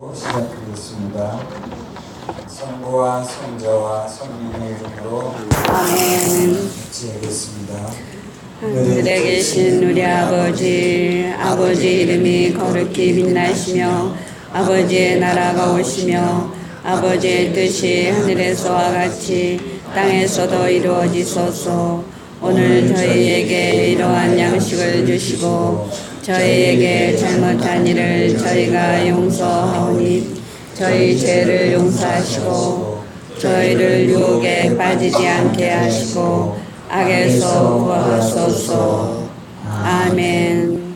시작하겠습니다. 성부와 성자와 성령의 이름으로 아멘. 기도하겠습니다. 하늘에 계신 우리 아버지, 아버지 이름이 거룩히 빛나시며 아버지의 나라가 오시며 아버지의 뜻이 하늘에서와 같이 땅에서도 이루어지소서. 오늘 저희에게 이러한 양식을 주시고 저희에게 잘못한 일을 저희가 용서하오니 저희 죄를 용서하시고 저희를 유혹에 빠지지 않게 하시고 악에서 구하소서. 아멘.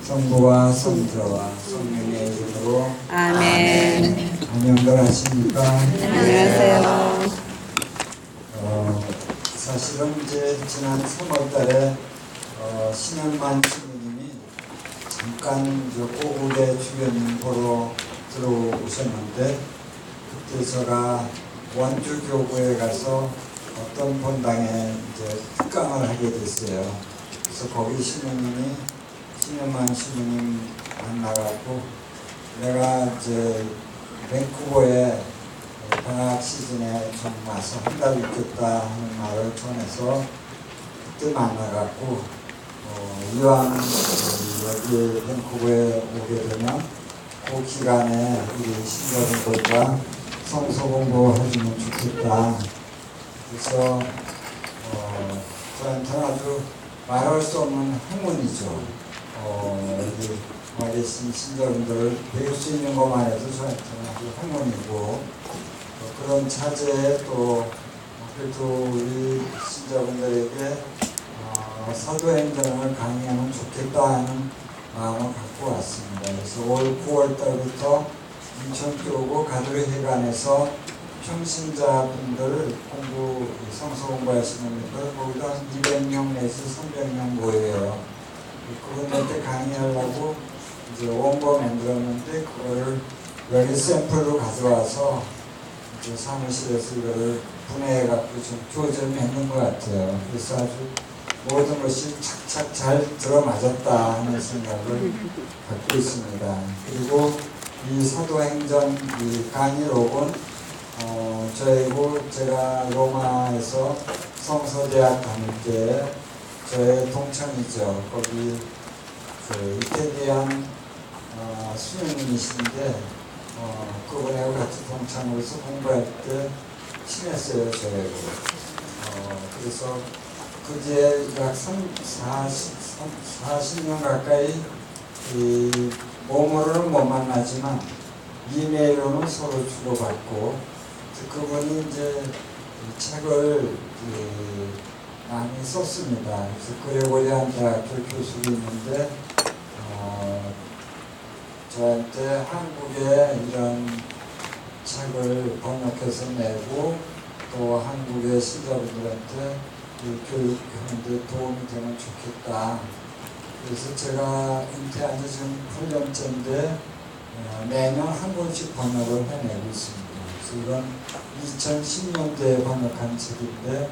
성부와 성자와 성령의 이름으로 아멘. 안녕들 하십니까? 안녕하세요. 사실은 이제 지난 3월달에 신현만 신부님이 잠깐 꼬국의 주변 보러 들어오셨는데 그때 제가 원주 교구에 가서 어떤 본당에 이제 특강을 하게 됐어요. 그래서 거기 신부님이 신현만 신부님 만나갖고 내가 이제 밴쿠버에 방학 시즌에 좀 와서 한 달 있겠다 하는 말을 전해서 그때 만나갖고 이왕 여기 밴쿠버에 오게 되면 그 기간에 우리 신자분들과 성서 공부해주면 좋겠다. 그래서 저한테는 아주 말할 수 없는 행운이죠. 여기 와 계신 신자분들을 배울 수 있는 것만 해도 저한테는 아주 행운이고 그런 차제에 또 그래도 우리 신자분들에게 사도행전을 강의하면 좋겠다 하는 마음을 갖고 왔습니다. 그래서 올 9월 달부터 인천교구 가두리회관에서 평신자분들 성서 공부하시는 분들 거기다 200명 내지 300명 모여요. 그분한테 강의하려고 이제 원고 만들었는데 그거를 여기 샘플로 가져와서 이제 사무실에서 이거를 분해해갖고 좀 교정을 했는 것 같아요. 그래서 아주 모든 것이 착착 잘 들어맞았다 하는 생각을 갖고 있습니다. 그리고 이 사도행전 이 강의록은 저희고 제가 로마에서 성서대학 다닐 때 저의 동창이죠. 거기 그 이태리안 수녀님이신데 그분하고 같이 동창으로서 공부할 때 친했어요. 저희고. 그래서 그 뒤에 약 40년 가까이 이 몸으로는 못 만나지만 이메일로는 서로 주고받고 그분이 이제 책을 많이 썼습니다. 그래서 그레고리안 대학교 교수도 있는데 저한테 한국에 이런 책을 번역해서 내고 또 한국의 신자분들한테 교육하는 데 도움이 되면 좋겠다. 그래서 제가 은퇴한 지 지금 8년째인데 매년 한 권씩 번역을 해내고 있습니다. 그래서 이건 2010년대에 번역한 책인데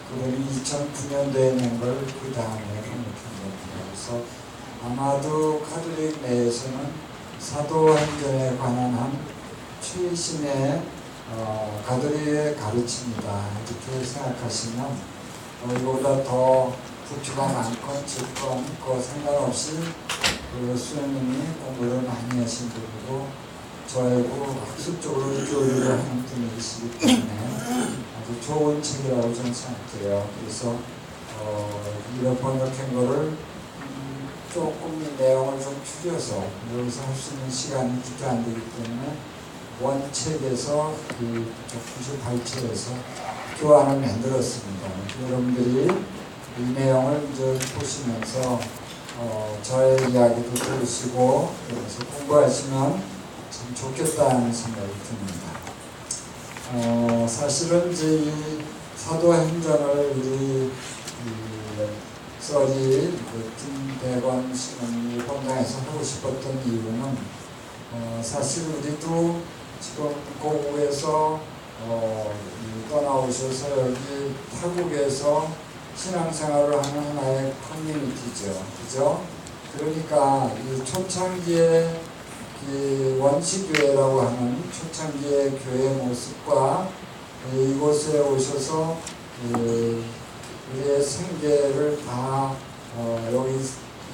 그분이 2009년대에 낸 걸 그 다음에 번역한 겁니다. 그래서 아마도 카톨릭 내에서는 사도행전에 관한 한 최신의 가톨릭의 가르침이다 이렇게 생각하시면 이보다 더 부추가 많건 적건 그 상관없이 그 수녀님이 공부를 많이 하신 분이고 저하고 학습적으로 교육을 하는 분이시기 때문에 아주 좋은 책이라고 저는 생각해요. 그래서 이런 번역한 거를 조금 내용을 좀 줄여서 여기서 할 수 있는 시간이 그렇게 안 되기 때문에 원책에서 그 98책에서 교환을 만들었습니다. 여러분들이 이 내용을 이제 보시면서 저의 이야기도 들으시고 그래서 공부하시면 참 좋겠다는 생각이 듭니다. 사실은 이제 이 사도행전을 우리 썰이 김대건 신부님이 본당에서 하고 싶었던 이유는 사실 우리도 지금 고국에서 떠나오셔서 여기 타국에서 신앙생활을 하는 하나의 커뮤니티죠. 그죠? 그러니까 이 초창기에 이 원시교회라고 하는 초창기의 교회 모습과 이곳에 오셔서 우리의 생계를 다 여기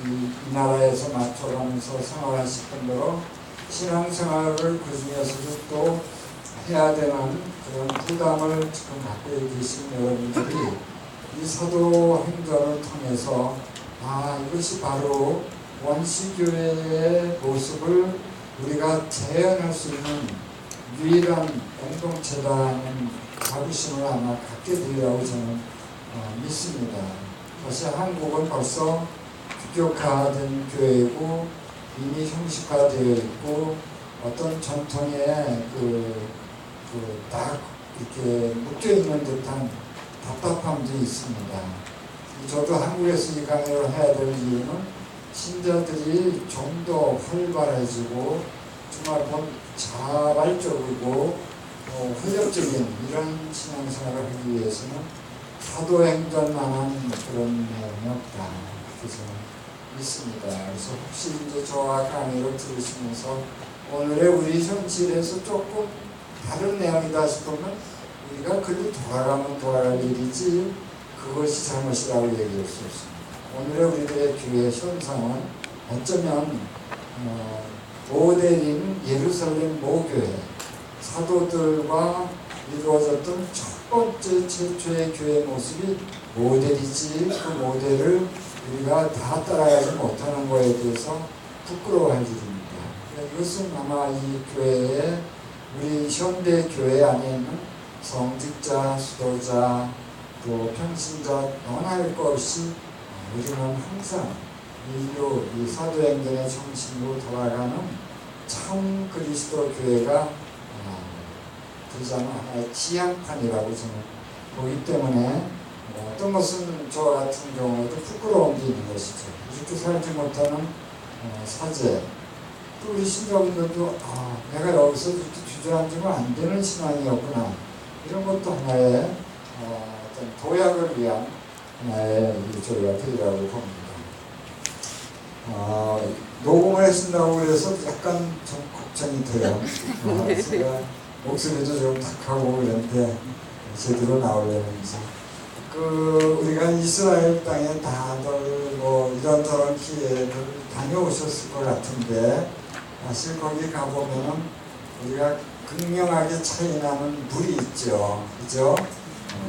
이 나라에서 맞춰가면서 생활하실 뿐더러 신앙생활을 그 중에서도 또 해야 되는 그런 부담을 지금 갖고 계신 여러분들이 이 사도행전을 통해서 이것이 바로 원시교회의 모습을 우리가 재현할 수 있는 유일한 공동체라는 자부심을 아마 갖게 되리라고 저는 믿습니다. 사실 한국은 벌써 규격화된 교회이고 이미 형식화되어 있고 어떤 전통에 딱 이렇게 묶여있는 듯한 답답함도 있습니다. 저도 한국에서 이 강의를 해야 될 이유는 신자들이 좀 더 활발해지고 정말 자발적이고 활력적인 이런 신앙생활을 하기 위해서는 사도행전만한 그런 내용이 없다. 그래서 있습니다. 그래서 혹시 이제 저와 강의를 들으시면서 오늘의 우리 현실에서 조금 다른 내용이다 싶으면 우리가 그리 돌아가면 돌아갈 일이지 그것이 잘못이라고 얘기할 수 없습니다. 오늘의 우리들의 교회 현상은 어쩌면 모델인 예루살렘 모교회 사도들과 이루어졌던 첫 번째 최초의 교회 모습이 모델이지 그 모델을 우리가 다 따라가지 못하는 것에 대해서 부끄러워할 일입니다. 이것은 아마 이 교회에 우리 현대 교회 안에 있는 성직자, 수도자, 또 평신자 논할 것이 우리는 항상 이 사도행전의 정신으로 돌아가는 참 그리스도 교회가 되자는 하나의 지향판이라고 저는 보기 때문에 어떤 것은 저 같은 경우에도 부끄러운 게 있는 것이죠. 이렇게 살지 못하는 사제. 또 우리 신자분들도 내가 여기서 이렇게 주저앉으면 안 되는 신앙이었구나. 이런 것도 하나의 어떤 도약을 위한 하나의 저희가 되리라고 봅니다. 녹음을 하신다고 그래서 약간 좀 걱정이 돼요. 제가 목소리도 좀 탁하고 그런데 제대로 나오려면서 우리가 이스라엘 땅에 다들 이런저런 기회를 다녀오셨을 것 같은데 사실 거기 가보면은 우리가 극명하게 차이나는 물이 있죠. 그죠?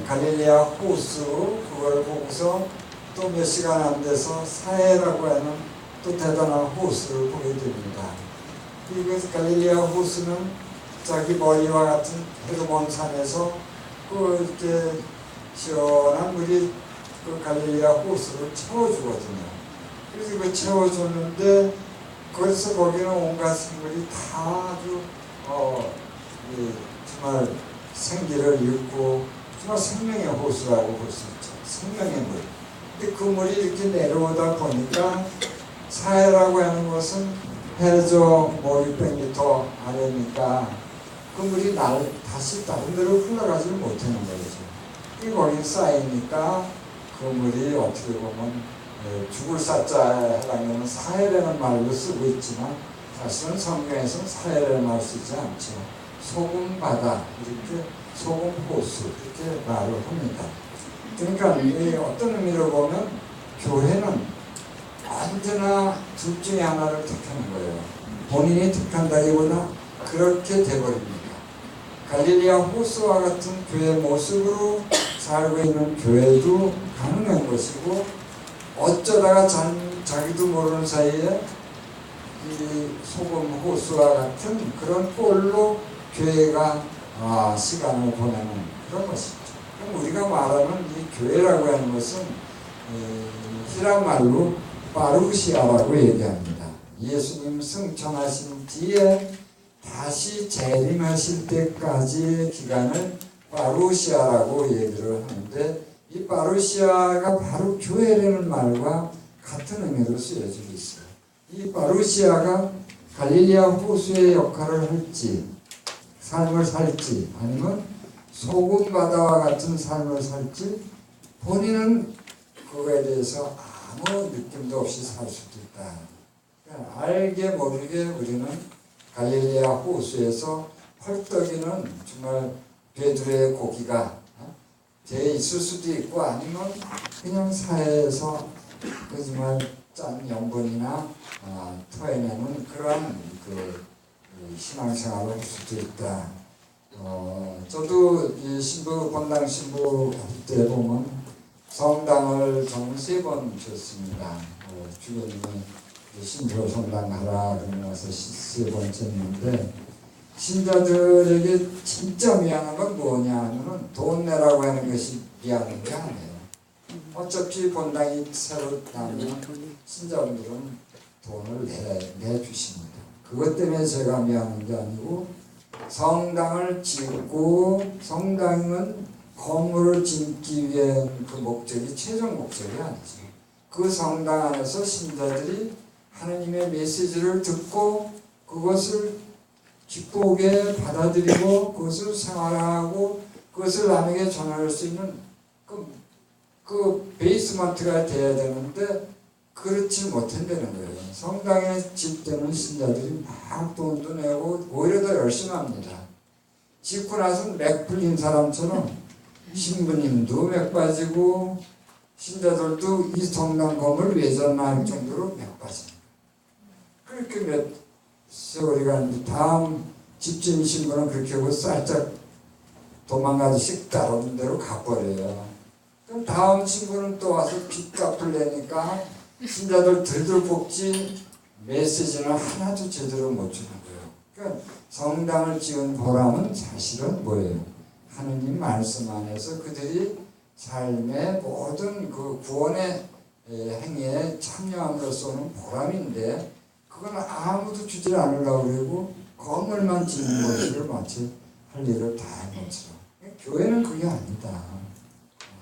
갈릴리아 호수 그걸 보고서 또 몇 시간 안 돼서 사해라고 하는 또 대단한 호수를 보게 됩니다. 이것서 갈릴리아 호수는 자기 머리와 같은 헤르몬 산에서 이렇게 시원한 물이 갈릴리아 호수를 채워주거든요. 그래서 그 채워줬는데 그래서 거기는 온갖 생물이 다 아주 정말 생기를 잃고 정말 생명의 호수라고 볼 수 있죠. 생명의 물. 근데 그 물이 이렇게 내려오다 보니까 사해라고 하는 것은 해저 600m 아래니까 그 물이 다시 다른 데로 흘러가지 못하는 거죠. 거기 쌓이니까 그 물이 어떻게 보면 죽을 사자에 해당하는 사해라는 말로 쓰고 있지만 사실은 성경에서는 사해라는 말 쓰지 않죠. 소금 바다, 이렇게 소금 호수 이렇게 말을 합니다. 그러니까 어떤 의미로 보면 교회는 언제나 둘 중에 하나를 택하는 거예요. 본인이 택한다기보다 그렇게 돼버립니다. 갈릴리아 호수와 같은 교회 모습으로 살고 있는 교회도 가능한 것이고 어쩌다가 자기도 모르는 사이에 이 소금 호수와 같은 그런 꼴로 교회가 시간을 보내는 그런 것이죠. 그럼 우리가 말하는 이 교회라고 하는 것은 히라 말로 파루시아라고 얘기합니다. 예수님 승천하신 뒤에 다시 재림하실 때까지의 기간을 파루시아라고 얘기를 하는데 이 파루시아가 바로 교회라는 말과 같은 의미로 쓰여지고 있어요. 이 파루시아가 갈릴리아 호수의 역할을 할지 삶을 살지 아니면 소금 바다와 같은 삶을 살지 본인은 그거에 대해서 아무 느낌도 없이 살 수도 있다. 그러니까 알게 모르게 우리는 갈릴레아 호수에서 헐떡이는 정말 배들의 고기가 돼 있을 수도 있고 아니면 그냥 사해에서 그 정말 짠 염분이나 토해내는 그러한 그 신앙생활을 할 수도 있다. 저도 이 신부 본당 신부 할 때 보면 성당을 저는 3번 줬습니다. 주교님이 신조 성당 하라 그러면서 3번 줬는데 신자들에게 진짜 미안한 건 뭐냐 하면 돈 내라고 하는 것이 미안한 게 아니에요. 어차피 본당이 새로 나면 신자분들은 돈을 내주십니다. 그것 때문에 제가 미안한 게 아니고 성당을 짓고 성당은 건물을 짓기 위한 그 목적이 최종 목적이 아니죠. 그 성당 안에서 신자들이 하느님의 메시지를 듣고 그것을 기쁘게 받아들이고 그것을 생활하고 그것을 남에게 전할 수 있는 그 베이스먼트가 돼야 되는데 그렇지 못한다는 거예요. 성당에 집되는 신자들이 막 돈도 내고 오히려 더 열심히 합니다. 짓고 나서 맥 풀린 사람처럼 신부님도 맥 빠지고 신자들도 이 성당 건물 외전할 정도로 맥 빠집니다. 그렇게 몇 세월이 가는데 다음 집주인 신부는 그렇게 하고 살짝 도망가듯이 다른 데로 가버려요. 그럼 다음 친구는 또 와서 빚 갚으려니까 신자들 들들 볶지 메시지는 하나도 제대로 못 주는 거예요. 그러니까 성당을 지은 보람은 사실은 뭐예요? 하느님 말씀 안에서 그들이 삶의 모든 그 구원의 행위에 참여함으로써 오는 보람인데 그건 아무도 주지 않으려고 그러고 건물만 짓는 것을 마치 할 일을 다 하는 것처럼. 교회는 그게 아니다.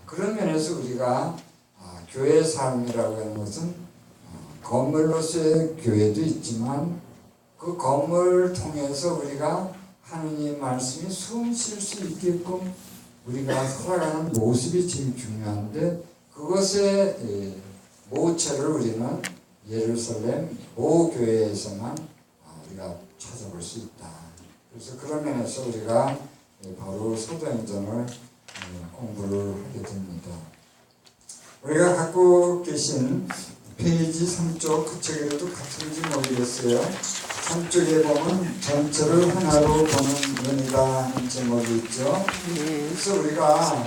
그런 면에서 우리가 교회 삶이라고 하는 것은 건물로서의 교회도 있지만 그 건물을 통해서 우리가 하느님 말씀이 숨쉴 수 있게끔 우리가 살아가는 모습이 제일 중요한데 그것의 모체를 우리는 예루살렘 모교회에서만 우리가 찾아볼 수 있다. 그래서 그런 면에서 우리가 바로 사도행전을 공부를 하게 됩니다. 우리가 갖고 계신 페이지 3쪽 그 책에도 같은지 모르겠어요. 3쪽에 보면 전체를 하나로 보는 눈이다 하는 제목이 있죠. 그래서 우리가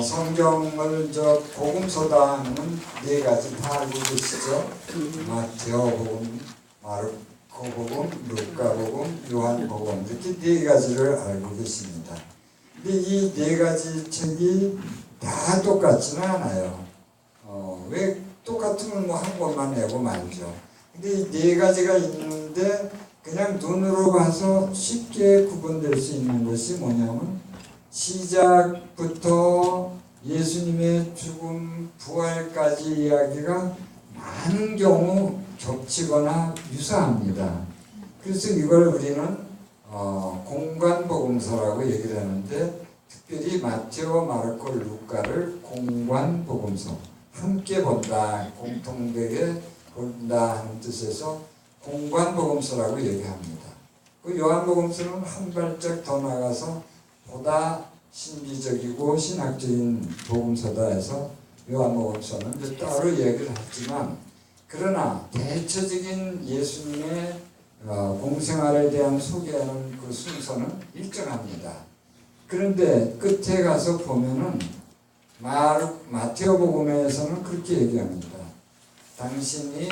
성경을 복음서다 하면 4가지 다 알고 계시죠. 마태복음, 마르코복음, 루카복음, 요한복음 이렇게 4가지를 알고 계십니다. 근데 이 4가지 책이 다 똑같지는 않아요. 왜 똑같으면 뭐 한 권만 내고 말죠. 근데 이 4가지가 있는데 그냥 눈으로 봐서 쉽게 구분될 수 있는 것이 뭐냐면 시작부터 예수님의 죽음, 부활까지 이야기가 많은 경우 겹치거나 유사합니다. 그래서 이걸 우리는 공관복음서라고 얘기를 하는데 특별히 마테오, 마르코, 루카를 공관복음서 함께 본다, 공통되게 본다 하는 뜻에서 공관복음서라고 얘기합니다. 그 요한복음서는 한 발짝 더 나가서 보다 신비적이고 신학적인 복음서다 해서 요한복음서는 이제 따로 얘기를 했지만 그러나 대체적인 예수님의 공생활에 대한 소개하는 그 순서는 일정합니다. 그런데 끝에 가서 보면은 마태복음에서는 그렇게 얘기합니다. 당신이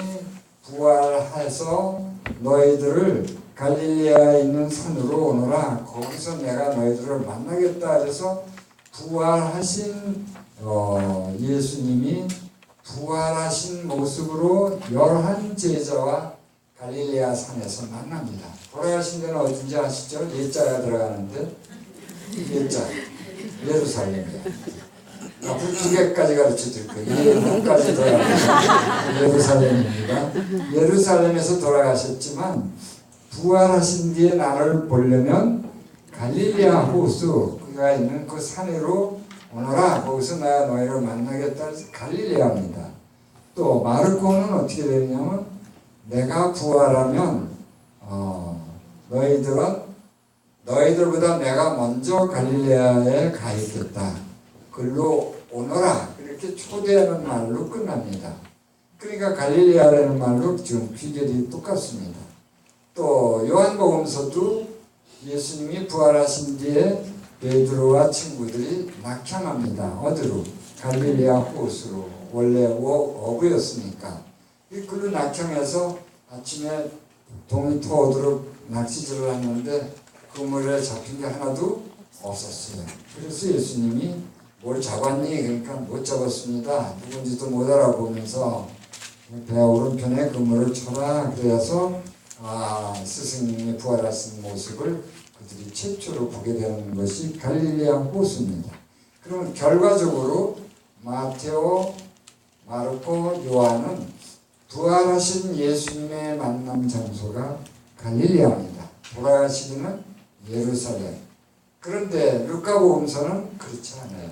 부활해서 너희들을 갈릴리아에 있는 산으로 오너라. 거기서 내가 너희들을 만나겠다. 그래서 부활하신 예수님이 부활하신 모습으로 11 제자와 갈릴리아 산에서 만납니다. 돌아가신 데는 어딘지 아시죠? 예자가 들어가는데 예자 예루살렘이야. 앞으로 2개까지 가르쳐 드릴 거예요. 7까지 돌아가셨습니다. 예루살렘입니다. 예루살렘에서 돌아가셨지만 부활하신 뒤에 나를 보려면 갈릴리아 호수 그가 있는 그 산으로 오너라. 거기서 내가 너희를 만나겠다. 해서 갈릴리아입니다. 또 마르코는 어떻게 되냐면 내가 부활하면 너희들보다 내가 먼저 갈릴레아에 가 있겠다. 글로 오너라. 이렇게 초대하는 말로 끝납니다. 그러니까 갈릴레아라는 말로 지금 귀결이 똑같습니다. 또 요한복음서도 예수님이 부활하신 뒤에 베드로와 친구들이 낙향합니다. 어디로? 갈릴레아 호수로. 원래 어부였으니까. 그로 낙향해서 아침에 동이 터오도록 낚시질을 했는데 그물에 잡힌 게 하나도 없었어요. 그래서 예수님이 뭘 잡았니? 그러니까 못 잡았습니다. 누군지도 못 알아보면서 배 오른편에 그물을 쳐라. 그래서 스승님이 부활하신 모습을 그들이 최초로 보게 되는 것이 갈릴레아 호수입니다. 그러면 결과적으로 마테오, 마르코, 요한은 부활하신 예수님의 만남 장소가 갈릴레아입니다. 돌아가시기는 예루살렘. 그런데 루카복음서는 그렇지 않아요.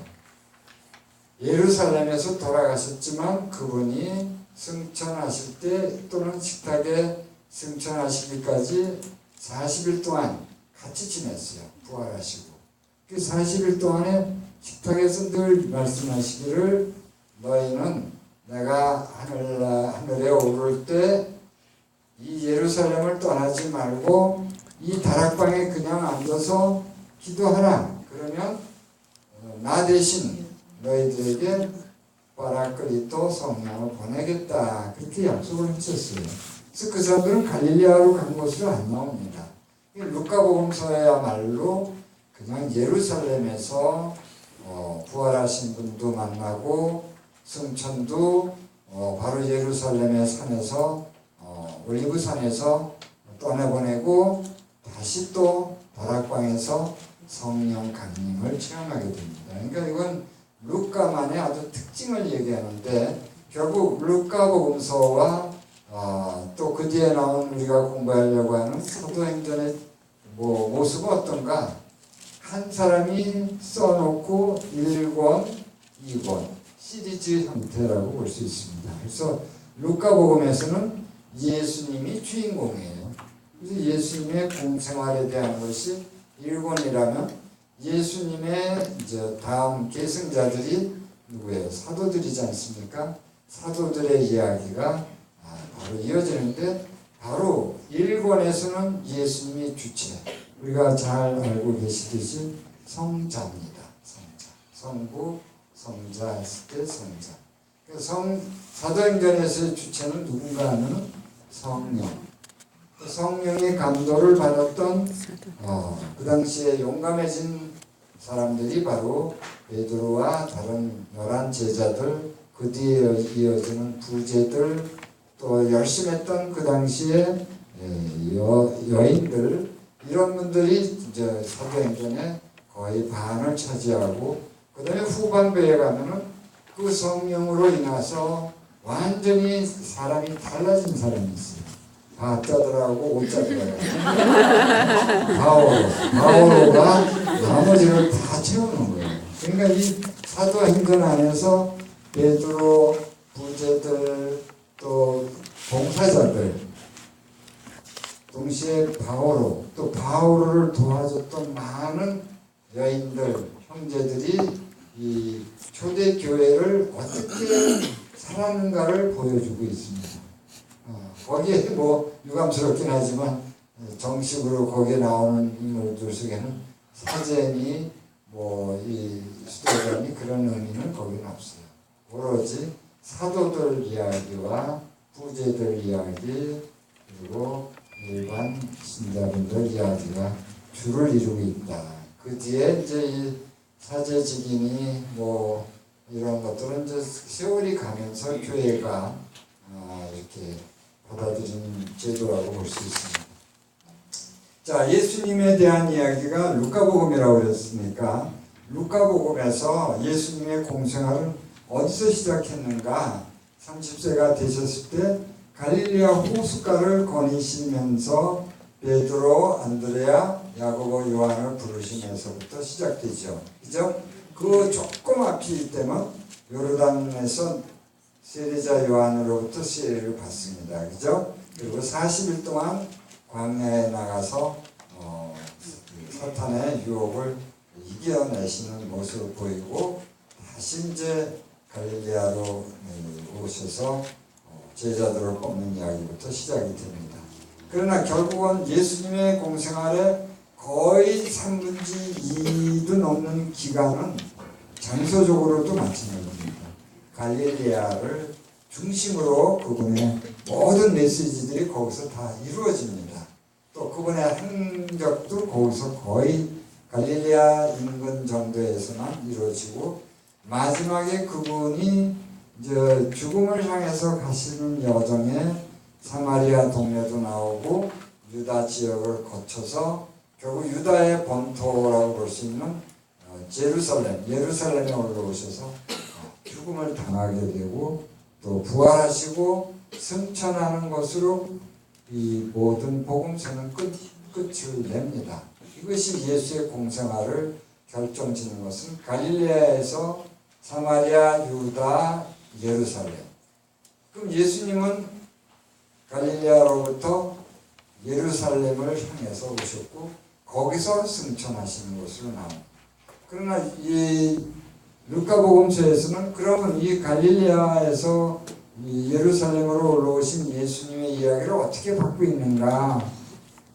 예루살렘에서 돌아가셨지만 그분이 승천하실 때 또는 식탁에 승천하시기까지 40일 동안 같이 지냈어요. 부활하시고. 그 40일 동안에 식탁에서 늘 말씀하시기를 너희는 내가 하늘에 오를 때 이 예루살렘을 떠나지 말고 이 다락방에 그냥 앉아서 기도하라. 그러면 나 대신 너희들에게 파라클리토 성령을 보내겠다. 그렇게 약속을 하셨어요. 그래서 그 사람들은 갈릴레아로 간 것으로 안 나옵니다. 루카복음서야말로 그냥 예루살렘에서 부활하신 분도 만나고 승천도 바로 예루살렘의 산에서 올리브산에서 떠내보내고 다시 또 다락방에서 성령 강림을 체험하게 됩니다. 그러니까 이건 루카만의 아주 특징을 얘기하는데 결국 루카복음서와 또 그 뒤에 나온 우리가 공부하려고 하는 사도행전의 모습은 어떤가? 한 사람이 써놓고 1권, 2권 시리즈 형태라고 볼 수 있습니다. 그래서 루카복음에서는 예수님이 주인공이에요. 그래서 예수님의 공생활에 대한 것이 1권이라면 예수님의 이제 다음 계승자들이 누구예요? 사도들이지 않습니까? 사도들의 이야기가 바로 이어지는데 바로 1권에서는 예수님이 주체. 우리가 잘 알고 계시듯이 성자입니다. 성자. 성부, 성자 했을 때 성자. 사도행전에서의 주체는 누군가 하면 성령. 성령의 감도를 받았던 그 당시에 용감해진 사람들이 바로 베드로와 다른 11제자들, 그 뒤에 이어지는 부제들, 또 열심했던 그 당시에 여인들, 이런 분들이 이제 사도행전에 거의 반을 차지하고, 그 다음에 후반부에 가면은 그 성령으로 인해서 완전히 사람이 달라진 사람이 있어요. 가짜들하고 오짜들하고 바오로가 나머지를 다 채우는 거예요. 그러니까 이 사도행전 안에서 베드로, 부제들, 또 봉사자들, 동시에 바오로, 또 바오로를 도와줬던 많은 여인들, 형제들이 이 초대교회를 어떻게 살았는가를 보여주고 있습니다. 거기에 유감스럽긴 하지만 정식으로 거기에 나오는 인물들 속에는 사제니 이 수도관이 그런 의미는 거기는 없어요. 오로지 사도들 이야기와 부제들 이야기 그리고 일반 신자분들 이야기가 주를 이루고 있다. 그 뒤에 이제 이 사제직인이 이런 것들은 이제 세월이 가면서 교회가 이렇게 받아들인 제도라고 볼 수 있습니다. 자, 예수님에 대한 이야기가 루카복음이라고 그랬으니까 루카복음에서 예수님의 공생활은 어디서 시작했는가? 30세가 되셨을 때 갈릴레아 호숫가를 거니시면서 베드로, 안드레아, 야고보, 요한을 부르시면서부터 시작되죠. 그죠? 그 조금 앞이 때면 요르단에서 세례자 요한으로부터 세례를 받습니다. 그죠? 그리고 40일 동안 광야에 나가서 사탄의 유혹을 이겨내시는 모습을 보이고 다시 이제 갈릴리아로 오셔서 제자들을 뽑는 이야기부터 시작이 됩니다. 그러나 결국은 예수님의 공생활에 거의 3분의 2도 넘는 기간은 장소적으로도 마찬가지입니다. 갈릴리아를 중심으로 그분의 모든 메시지들이 거기서 다 이루어집니다. 또 그분의 행적도 거기서 거의 갈릴리아 인근 정도에서만 이루어지고 마지막에 그분이 이제 죽음을 향해서 가시는 여정에 사마리아 동네도 나오고 유다 지역을 거쳐서 결국 유다의 본토라고 볼 수 있는 예루살렘에 올라오셔서 죽음을 당하게 되고 또 부활하시고 승천하는 것으로 이 모든 복음서는 끝을 냅니다. 이것이 예수의 공생활을 결정짓는 것은 갈릴레아에서 사마리아, 유다, 예루살렘. 그럼 예수님은 갈릴레아로부터 예루살렘을 향해서 오셨고 거기서 승천하시는 것으로 나옵니다. 그러나 이 루카복음서에서는 그러면 이 갈릴레아에서 이 예루살렘으로 올라오신 예수님의 이야기를 어떻게 받고 있는가?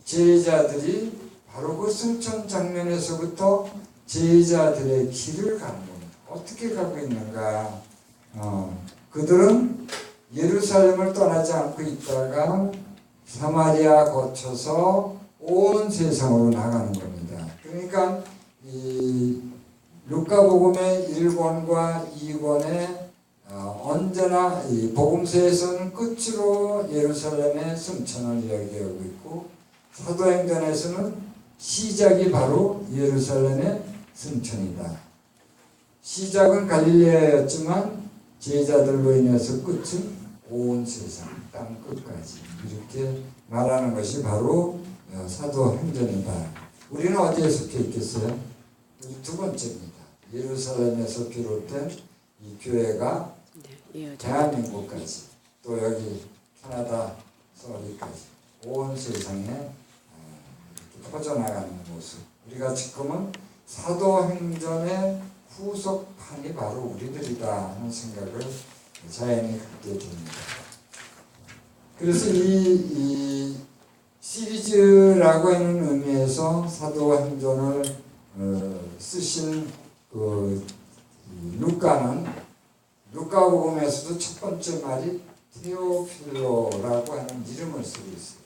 제자들이 바로 그 승천 장면에서부터 제자들의 길을 가는 겁니다. 어떻게 가고 있는가? 그들은 예루살렘을 떠나지 않고 있다가 사마리아 거쳐서 온 세상으로 나가는 겁니다. 그러니까 이 루카복음의 1권과 2권에 언제나 이 복음서에서는 끝으로 예루살렘의 승천을 이야기하고 있고 사도행전에서는 시작이 바로 예루살렘의 승천이다. 시작은 갈릴레아였지만 제자들로 인해서 끝은 온 세상 땅 끝까지 이렇게 말하는 것이 바로 사도행전이다. 우리는 어디에 속해 있겠어요? 두 번째입니다. 예루살렘에서 비롯된 이 교회가 대한민국까지 또 여기 캐나다 서울까지 온 세상에 퍼져나가는 모습. 우리가 지금은 사도행전의 후속판이 바로 우리들이다 하는 생각을 자연히 갖게 됩니다. 그래서 이 시리즈라고 하는 의미에서 사도행전을 쓰신 그 루카는 루카복음에서도 첫 번째 말이 테오필로라고 하는 이름을 쓰고 있어요.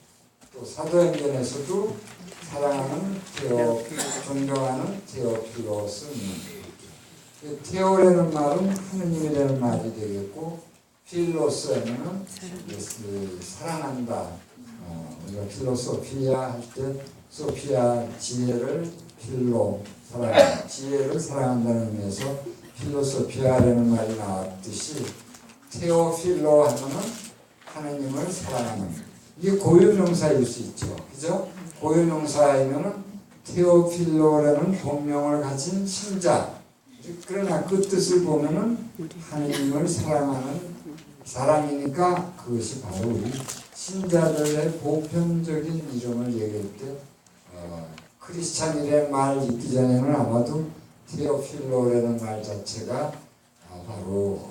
또 사도행전에서도 사랑하는 존경하는 테오필로스는 테오라는 말은 하느님이라는 말이 되겠고 필로스에는 사랑한다. 우리가 필로소피아 할 때 소피아 지혜를 필로 사랑 지혜를 사랑한다는 의미에서 필로소피아라는 말이 나왔듯이 테오필로 하면은 하느님을 사랑하는 이게 고유명사일 수 있죠. 그죠? 고유명사이면은 테오필로라는 본명을 가진 신자. 그러나 그 뜻을 보면은 하느님을 사랑하는 사람이니까 그것이 바로 우리 신자들의 보편적인 이름을 얘기할 때 크리스찬이라는 말 있기 전에는 아마도 테오필로라는 말 자체가 바로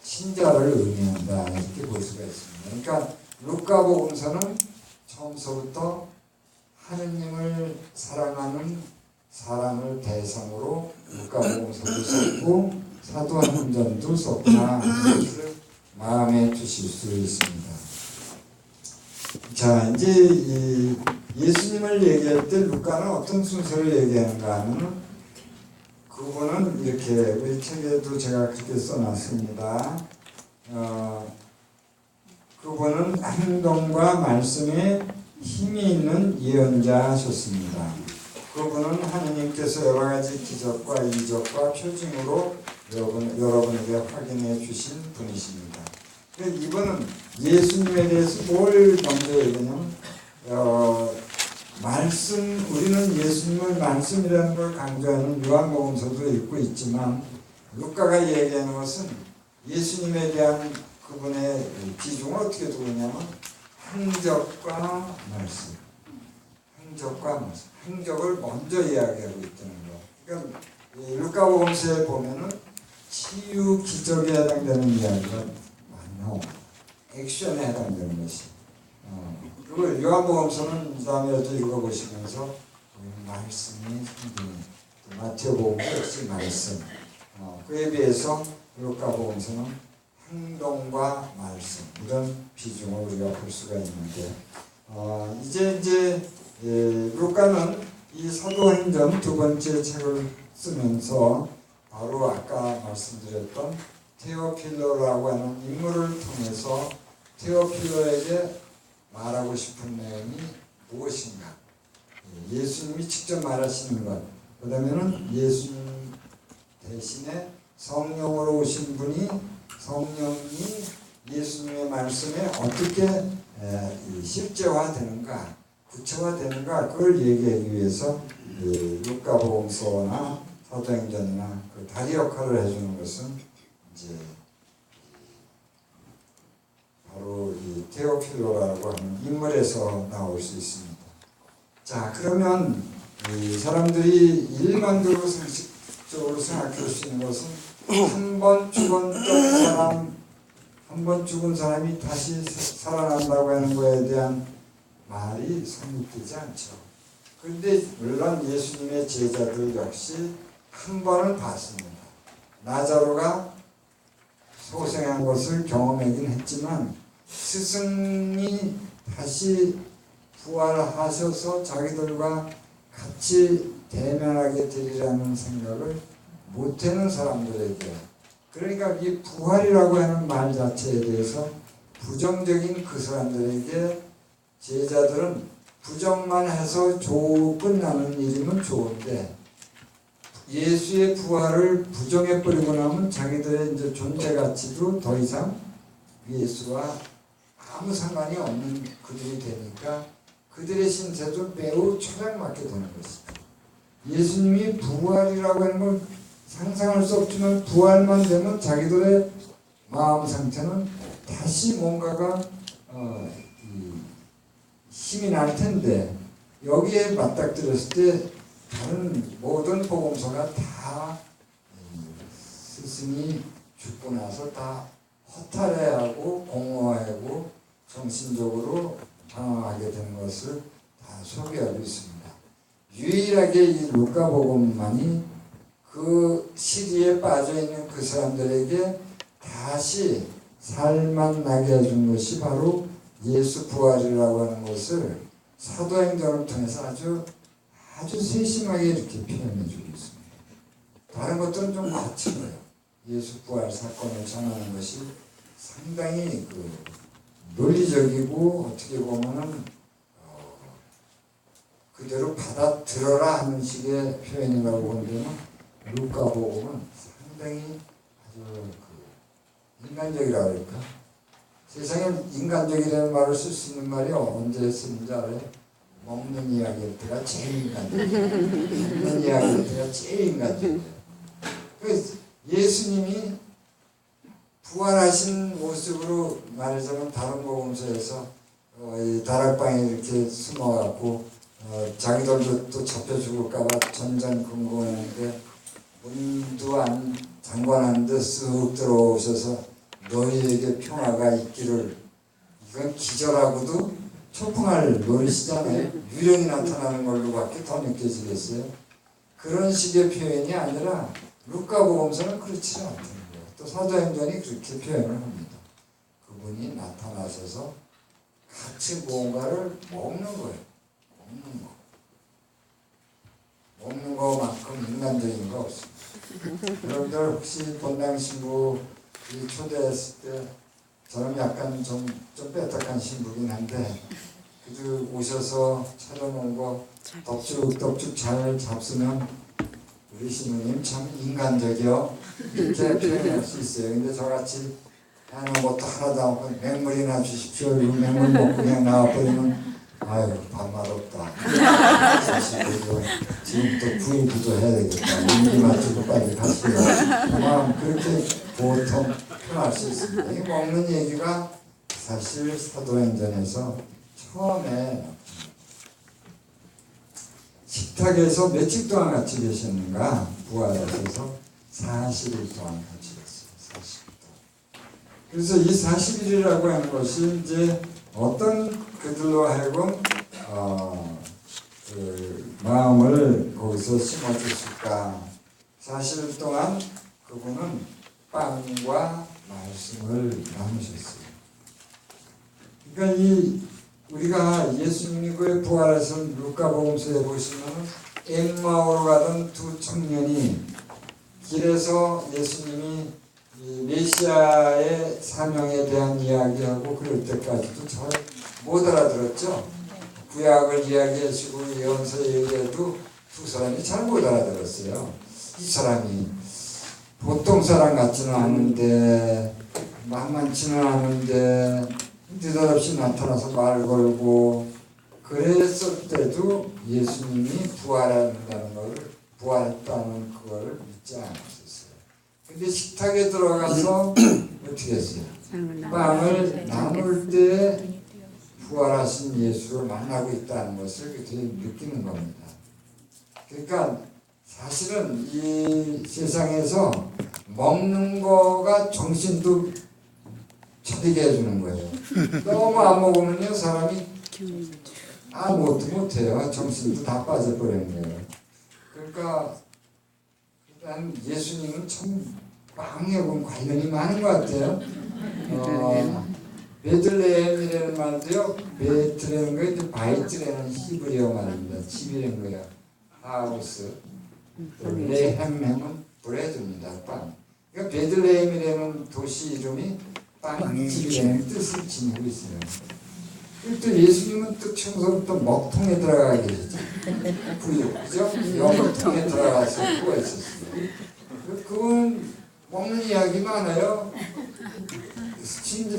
신자를 의미한다 이렇게 볼 수가 있습니다. 그러니까 루카복음서는 처음서부터 하느님을 사랑하는 사람을 대상으로 루카복음서도 썼고 사도행전도 썼구나 하는 것을 마음에 두실 수 있습니다. 자, 이제 이 예수님을 얘기할 때 루카는 어떤 순서를 얘기하는가 하면 그분은 이렇게 우리 책에도 제가 그렇게 써놨습니다. 그분은 행동과 말씀에 힘이 있는 예언자 하셨습니다. 그분은 하느님께서 여러 가지 기적과 이적과 표징으로 여러분에게 확인해 주신 분이십니다. 이분은 예수님에 대해서 뭘 먼저 얘기하냐면 말씀, 우리는 예수님을 말씀이라는 걸 강조하는 요한복음서도 읽고 있지만 루카가 얘기하는 것은 예수님에 대한 그분의 비중을 어떻게 두느냐면 행적과 말씀. 행적과 행적을 먼저 이야기하고 있다는 거. 그러니까 이 루카복음서에 보면은 치유 기적에 해당되는 이야기가 많아요. 액션에 해당되는 것이. 그리고 요한복음서는 이 다음에도 읽어보시면서 말씀이 생기는 마태복음 역시 말씀. 그에 비해서 루카복음서는 행동과 말씀 이런 비중을 우리가 볼 수가 있는데 이제 루카는 이 사도행전 두 번째 책을 쓰면서 바로 아까 말씀드렸던 테오필로라고 하는 인물을 통해서 테오필로에게 말하고 싶은 내용이 무엇인가? 예수님이 직접 말하시는 것. 그 다음에는 예수님 대신에 성령으로 오신 분이 성령이 예수님의 말씀에 어떻게 실제화되는가, 구체화되는가 그걸 얘기하기 위해서 루카복음서나 사도행전이나 그 다리 역할을 해주는 것은 이제 바로 이 테오필로라고 하는 인물에서 나올 수 있습니다. 자, 그러면 이 사람들이 일반적으로 상식적으로 생각할 수 있는 것은 한 번 죽었던 사람, 한 번 죽은 사람이 다시 살아난다고 하는 것에 대한 말이 성립되지 않죠. 그런데 물론 예수님의 제자들 역시 한 번은 봤습니다. 나자로가 소생한 것을 경험하긴 했지만 스승이 다시 부활하셔서 자기들과 같이 대면하게 되리라는 생각을 못하는 사람들에게, 그러니까 이 부활이라고 하는 말 자체에 대해서 부정적인 그 사람들에게 제자들은 부정만 해서 끝나는 일이면 좋은데 예수의 부활을 부정해버리고 나면 자기들의 이제 존재 가치도 더 이상 예수와 아무 상관이 없는 그들이 되니까 그들의 신세도 매우 초량맞게 되는 것입니다. 예수님이 부활이라고 하는 걸 상상할 수 없지만 부활만 되면 자기들의 마음 상태는 다시 뭔가가 힘이 날 텐데 여기에 맞닥뜨렸을 때 다른 모든 복음서가 다 스승이 죽고 나서 다 허탈해하고 공허하고 정신적으로 방황하게 되는 것을 다 소개하고 있습니다. 유일하게 이 루카복음만이 그 시리에 빠져있는 그 사람들에게 다시 살만 나게 해준 것이 바로 예수 부활이라고 하는 것을 사도행전을 통해서 아주 세심하게 이렇게 표현해주고 있습니다. 다른 것들은 좀 거칠어요. 예수 부활 사건을 전하는 것이 상당히 논리적이고 어떻게 보면은 그대로 받아들여라 하는 식의 표현이라고 보는데는 루카복음은 상당히 아주 인간적이라 그럴까? 세상에 인간적이라는 말을 쓸 수 있는 말이 언제 쓰는지 알아요? 먹는 이야기일 때가 제일 인간적이에요. 먹는 이야기일 때가 제일 인간적이에요. 그래서 예수님이 부활하신 모습으로 말하자면 다른 복음서에서 이 다락방에 이렇게 숨어갖고 자기들도 또 잡혀 죽을까봐 전전긍긍했는데 문도 안 잠궈놨는 데 쓱 들어오셔서 너희에게 평화가 있기를, 이건 기절하고도 초풍할 노릇이잖아요. 유령이 나타나는 걸로밖에 더 느껴지겠어요. 그런 식의 표현이 아니라 루카복음서는 그렇지 않다는 거예요. 또 사도행전이 그렇게 표현을 합니다. 그분이 나타나셔서 같이 무언가를 먹는 거예요. 먹는 거만큼 인간적인 거 없습니다. 여러분들 혹시 본당 신부 초대했을 때 저는 약간 좀 빼딱한 신부긴 한데 그래도 오셔서 차려놓은 거 덕죽 잘 잡수면 우리 신부님 참 인간적이요 이렇게 표현할 수 있어요. 근데 저같이 하는 것도 하나도 없고 맹물이나 주십시오. 이 맹물 먹고 그냥 나와버리면 아유 밥맛 없다. 사실 지금부터 구인부터 해야 되겠다. 인기 맞추고 빨리 가시고 아마 그렇게 보통 표현할 수 있습니다. 이 먹는 얘기가 사실 사도행전에서 처음에 식탁에서 며칠 동안 같이 계셨는가? 부활하셔서 40일 동안 같이 계셨어요. 40일 동안. 그래서 이 40일이라고 하는 것이 이제 어떤 그들로 하여금 그 마음을 거기서 심어줬을까? 40일 동안 그분은 빵과 말씀을 나누셨어요. 그러니까 우리가 예수님이 그 부활해서 루카복음서에 보시면 엠마오로 가던 두 청년이 길에서 예수님이 이 메시아의 사명에 대한 이야기하고 그럴 때까지도 잘 못 알아들었죠. 구약을 이야기하시고 예언서 얘기해도 두 사람이 잘 못 알아들었어요. 이 사람이 보통 사람 같지는 않은데 만만치는 않은데 느닷없이 나타나서 말 걸고 그랬을 때도 예수님이 부활한다는 걸 부활했다는 그거를 믿지 않았었어요. 근데 식탁에 들어가서 어떻게 했어요? 빵을 나눌 때 부활하신 예수를 만나고 있다는 것을 그렇게 느끼는 겁니다. 그러니까 사실은 이 세상에서 먹는 거가 정신도 차리게 해주는 거예요. 너무 안 먹으면요 사람이 아무것도 못해요. 정신도 다 빠져버리는 거예요. 그러니까 일단 예수님은 참 빵하고 관련이 많은 것 같아요. 베들레헴이라는 말도요. 베트라는 거 이제 바이트라는 히브리어 말입니다. 집이라는 거예요. 하우스. 레햄은 브레드입니다. 빵. 그러니까 베들레헴이라는 도시 이름이 빵집이라는 뜻을 지니고 있어요. 또 예수님은 또 처음부터 먹통에 들어가 계시죠. 그죠? 영통에 들어가서 구워 있었어요. 그건 먹는 이야기 많아요.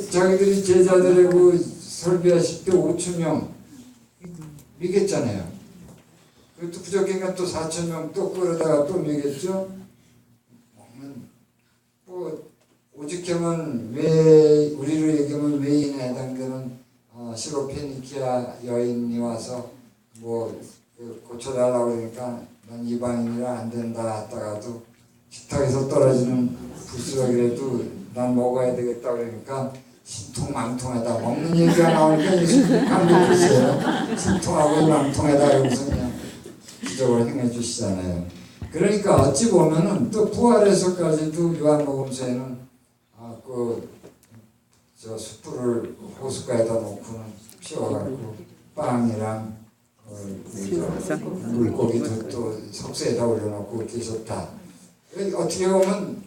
자기들이 제자들하고 설교하실 때 5,000명 믿겠잖아요. 그것도 부족하니까 또 4,000명 또 끌어다가 또 먹였죠. 뭐 오직하면 왜 우리로 얘기하면 외인에 해당되는 시로페니키아 여인이 와서 뭐 고쳐달라고 그러니까 난 이방인이라 안 된다 했다가도 식탁에서 떨어지는 부스러기라도 난 먹어야 되겠다 그러니까 신통망통하다 먹는 얘기가 나오니까 예수님이 감동했어요. 신통하고 망통하다 여기서 그냥 기적을 행해 주시잖아요. 그러니까 어찌 보면은 또 부활에서까지도 요한복음서에는 저 숯불을 호숫가에다 놓고는 피워갖고 빵이랑 물고기도 또 석쇠에다 올려놓고 계셨다. 어떻게 보면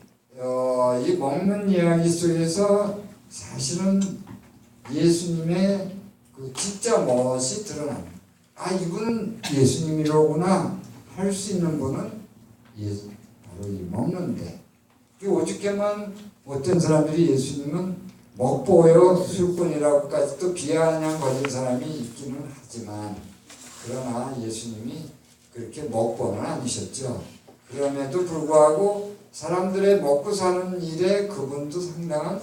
이 먹는 이야기 속에서 사실은 예수님의 그 진짜 멋이 드러납니다. 아 이분은 예수님이로구나 할 수 있는 분은 바로 이 먹는데 오죽하면 어떤 사람들이 예수님은 먹보여 술꾼이라고까지 또 비아냥 거진 사람이 있기는 하지만 그러나 예수님이 그렇게 먹보는 아니셨죠. 그럼에도 불구하고 사람들의 먹고 사는 일에 그분도 상당한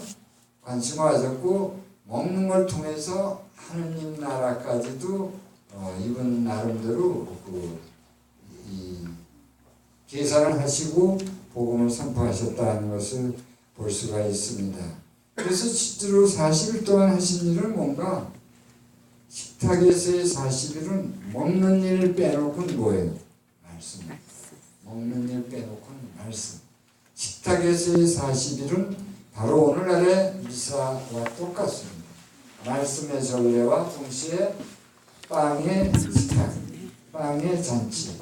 관심을 가졌고 먹는 걸 통해서 하느님 나라까지도 이분 나름대로 이 계산을 하시고 복음을 선포하셨다는 것을 볼 수가 있습니다. 그래서 실제로 40일 동안 하신 일은 뭔가 식탁에서의 40일은 먹는 일 빼놓고는 뭐예요? 말씀. 먹는 일 빼놓고는 말씀. 식탁에서의 40일은 바로 오늘날의 미사와 똑같습니다. 말씀의 전례와 동시에 빵의 식탁, 빵의 잔치,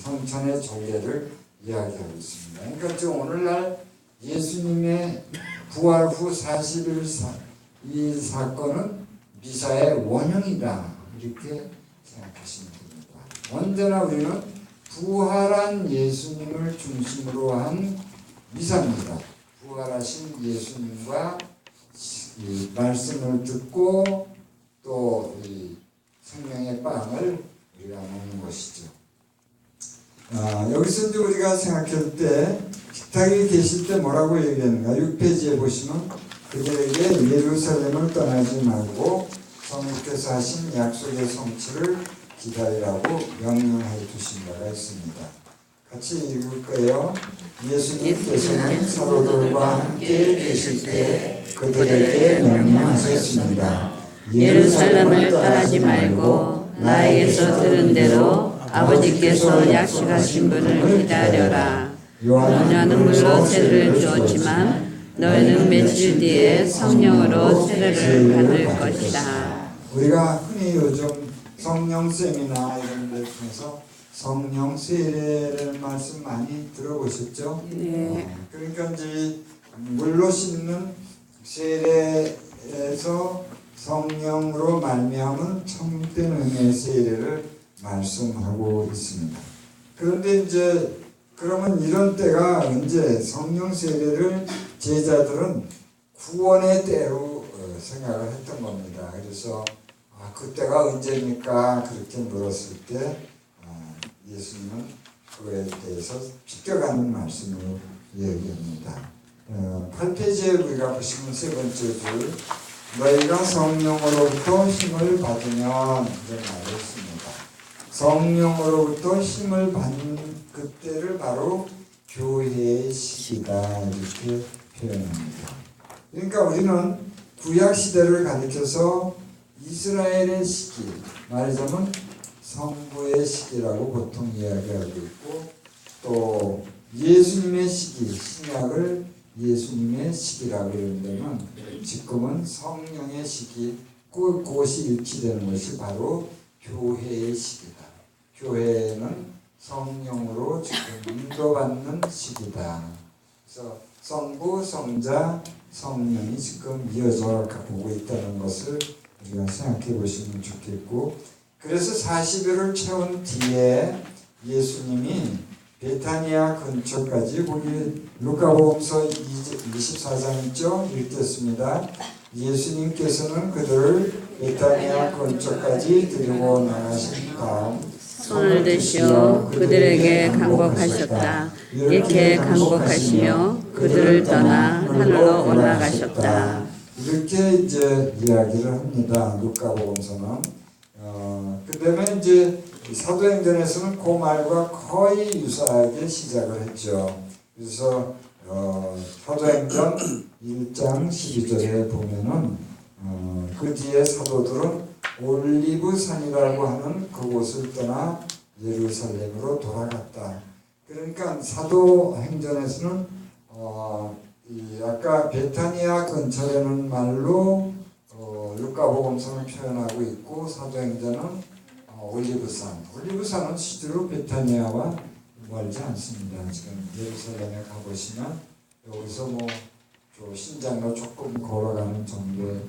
성찬의 전례를 이야기하고 있습니다. 그러니까 지금 오늘날 예수님의 부활 후 40일 이 사건은 미사의 원형이다 이렇게 생각하시면 됩니다. 언제나 우리는 부활한 예수님을 중심으로 한 미사입니다. 부활하신 예수님과 이 말씀을 듣고 또 이 생명의 빵을 우리가 먹는 것이죠. 여기서 이제 우리가 생각할 때 식탁에 계실 때 뭐라고 얘기했는가? 6페이지에 보시면 그들에게 예루살렘을 떠나지 말고 성령께서 하신 약속의 성취를 기다리라고 명령해 주신 바가 있습니다. 같이 읽을 거예요. 예수님께서는 사도들과 함께 계실 때 그들에게 명령하셨습니다. 예루살렘을 떠나지 말고 나에게서 들은 대로 아버지께서 약속하신 분을 기다려라. 요한은 물로 세례를 주었지만 너희는 며칠 뒤에 성령으로 세례를 받을 것이다. 우리가 흔히 요즘 성령 세미나 이런 데 통해서 성령 세례를 말씀 많이 들어보셨죠? 네. 그러니까 이제 물로 씻는 세례에서 성령으로 말미암은 참된 은혜의 세례를 말씀하고 있습니다. 그런데 이제 그러면 이런 때가 언제 성령 세례를 제자들은 구원의 때로 생각을 했던 겁니다. 그래서 그때가 언제입니까? 그렇게 물었을 때 예수님은 그거에 대해서 비껴가는 말씀을 얘기합니다. 8페이지에 우리가 보시면 세 번째 줄 너희가 성령으로부터 힘을 받으면 이런 말을 했습니다. 성령으로부터 힘을 받는 그때를 바로 교회의 시기다 이렇게 표현합니다. 그러니까 우리는 구약 시대를 가리켜서 이스라엘의 시기, 말하자면 성부의 시기라고 보통 이야기하고 있고 또 예수님의 시기, 신약을 예수님의 시기라고 이런다면 지금은 성령의 시기, 그것이 일치되는 것이 바로 교회의 시기다. 교회는 성령으로 지금 인도받는 시기다. 그래서 성부, 성자, 성령이 지금 이어져 보고 있다는 것을 우리가 생각해 보시면 좋겠고, 그래서 40일을 채운 뒤에 예수님이 베타니아 근처까지 우리 루카복음서 24장 있죠? 읽겠습니다. 예수님께서는 그들을 베타니아 근처까지 데리고 나가신 다음 손을 드시어 그들에게 강복하셨다. 이렇게 강복하시며 그들을 떠나 하늘로 올라가셨다. 이렇게 이제 이야기를 합니다. 루카복음서는. 그다음에 이제 사도행전에서는 그 말과 거의 유사하게 시작을 했죠. 그래서 사도행전 1장 12절에 보면은 그 뒤에 사도들은 올리브산이라고 하는 그곳을 떠나 예루살렘으로 돌아갔다. 그러니까 사도행전에서는 아까 베타니아 근처라는 말로 루카복음서는 표현하고 있고 사도행전은 올리브산은 실제로 베타니아와 멀지 않습니다. 지금 예루살렘에 가보시면 여기서 신장로 조금 걸어가는 정도에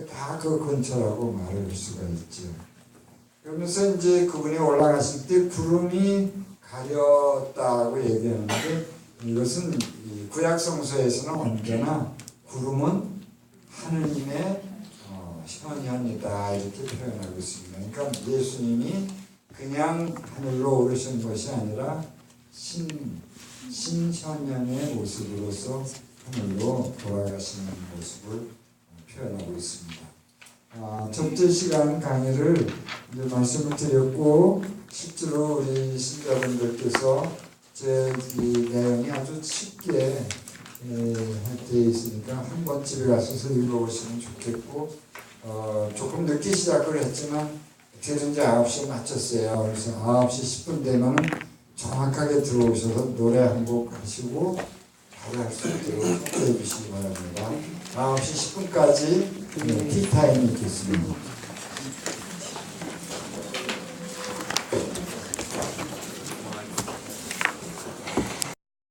다 그 근처라고 말할 수가 있죠. 그러면서 이제 그분이 올라가실 때 구름이 가렸다고 얘기하는데 이것은 구약 성서에서는 언제나 구름은 하느님의 현현이다 이렇게 표현하고 있습니다. 그러니까 예수님이 그냥 하늘로 오르신 것이 아니라 신현현의 모습으로서 하늘로 돌아가시는 모습을 표현하고 있습니다. 첫째 시간 강의를 이제 말씀을 드렸고 실제로 우리 신자분들께서 제 이 내용이 아주 쉽게 되어 있으니까 한번 집에 가셔서 읽어보시면 좋겠고 조금 늦게 시작을 했지만 들은 지 9시에 마쳤어요. 그래서 9시 10분 되면 정확하게 들어오셔서 노래 한 곡 하시고 바로 할 수 있도록 협조해 주시기 바랍니다. 9시 10분까지 티타임이 있겠습니다.